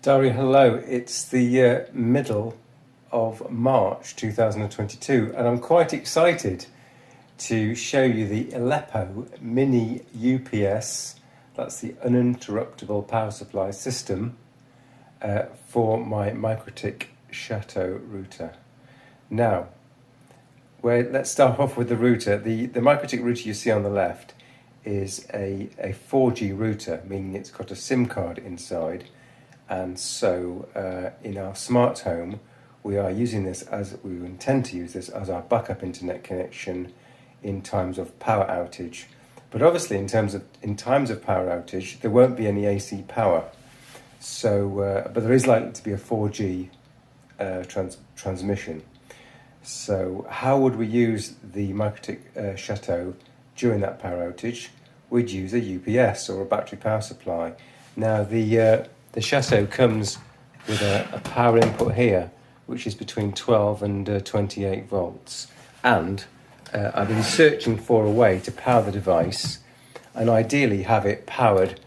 Daria, hello. It's the middle of March 2022 and I'm quite excited to show you the iLEPO Mini UPS, that's the uninterruptible power supply system for my Mikrotik Chateau router. Now, let's start off with the router. The Mikrotik router you see on the left is a 4G router, meaning it's got a SIM card inside. And so in our smart home, we are using this we intend to use this as our backup internet connection in times of power outage. But obviously in times of power outage, there won't be any AC power. So, but there is likely to be a 4G transmission. So how would we use the Mikrotik Chateau during that power outage? We'd use a UPS or a battery power supply. Now the Chateau comes with a power input here, which is between 12 and 28 volts. And I've been searching for a way to power the device and ideally have it powered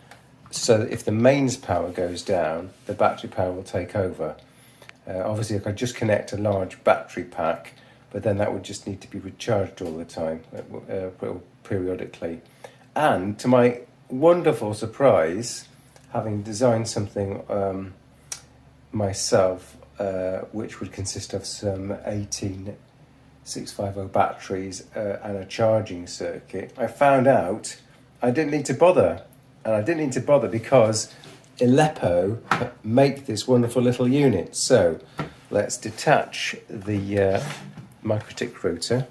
so that if the mains power goes down, the battery power will take over. Obviously, I could just connect a large battery pack, but then that would just need to be recharged all the time, periodically. And to my wonderful surprise, having designed something myself, which would consist of some 18650 batteries and a charging circuit, I found out I didn't need to bother. And I didn't need to bother because iLEPO make this wonderful little unit. So let's detach the Mikrotik router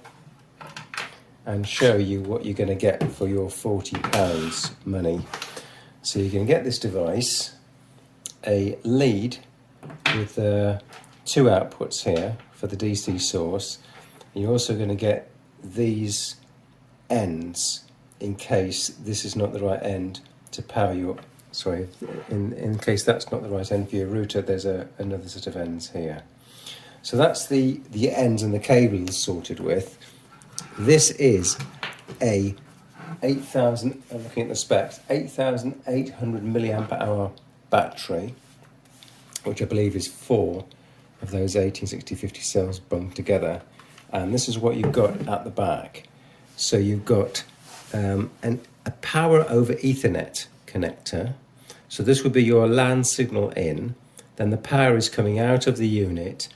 and show you what you're going to get for your £40 money. So you're going to get this device, a lead with two outputs here for the DC source. You're also going to get these ends in case this is not the right end to power your, in case that's not the right end for your router, there's another set of ends here. So that's the ends and the cables sorted with. This is a 8,000, I'm looking at the specs, 8,800 milliamp hour battery, which I believe is 4 of those 1860-50 cells bunched together. And this is what you've got at the back. So you've got a power over Ethernet connector. So this would be your LAN signal in, then the power is coming out of the unit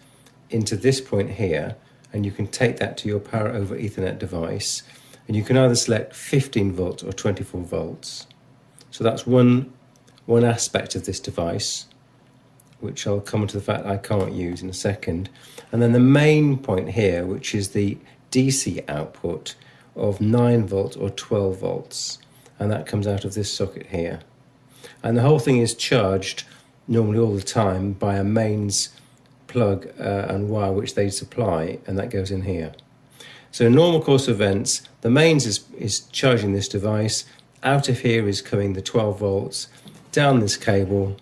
into this point here, and you can take that to your power over Ethernet device, and you can either select 15 volts or 24 volts. So that's one aspect of this device, which I'll come to the fact I can't use in a second. And then the main point here, which is the DC output of 9 volts or 12 volts. And that comes out of this socket here. And the whole thing is charged normally all the time by a mains plug and wire which they supply, and that goes in here. So in normal course of events, the mains is charging this device. Out of here is coming the 12 volts, down this cable,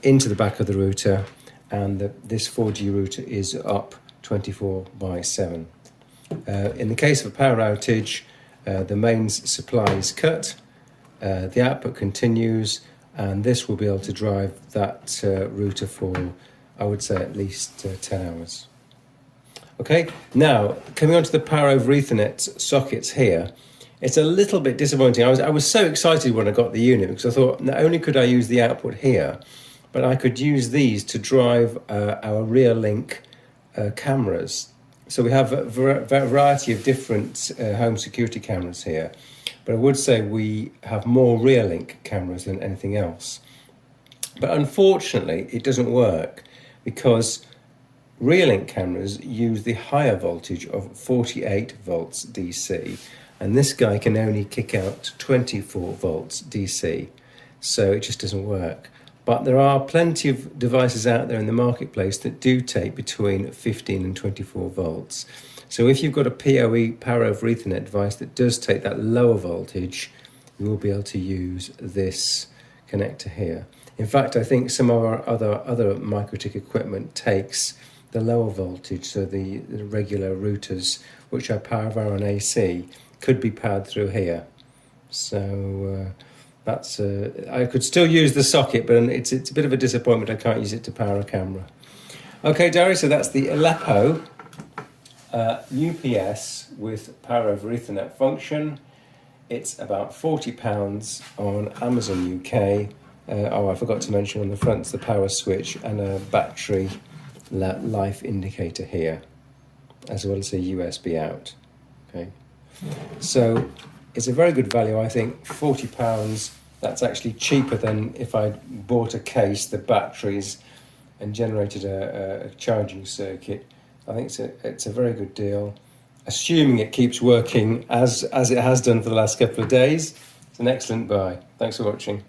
into the back of the router, and this 4G router is up 24/7. In the case of a power outage, the mains supply is cut, the output continues, and this will be able to drive that router for, I would say, at least 10 hours. Okay, now coming on to the power over Ethernet sockets here, it's a little bit disappointing. I was so excited when I got the unit because I thought not only could I use the output here, but I could use these to drive our rear link cameras. So we have a variety of different home security cameras here, but I would say we have more rear link cameras than anything else. But unfortunately, it doesn't work because rear link cameras use the higher voltage of 48 volts DC, and this guy can only kick out 24 volts DC, so it just doesn't work. But there are plenty of devices out there in the marketplace that do take between 15 and 24 volts. So if you've got a PoE, power over Ethernet device that does take that lower voltage, you will be able to use this connector here. In fact, I think some of our other Mikrotik equipment takes the lower voltage, so the regular routers, which are power over on AC, could be powered through here. So That's I could still use the socket, but it's a bit of a disappointment I can't use it to power a camera. Okay, Dari, so that's the iLEPO UPS with power over Ethernet function. It's about £40 on Amazon UK. I forgot to mention on the front the power switch and a battery life indicator here, as well as a USB out. Okay, so it's a very good value, I think. £40. That's actually cheaper than if I bought a case, the batteries, and generated a charging circuit. I think it's a very good deal, assuming it keeps working as it has done for the last couple of days. It's an excellent buy. Thanks for watching.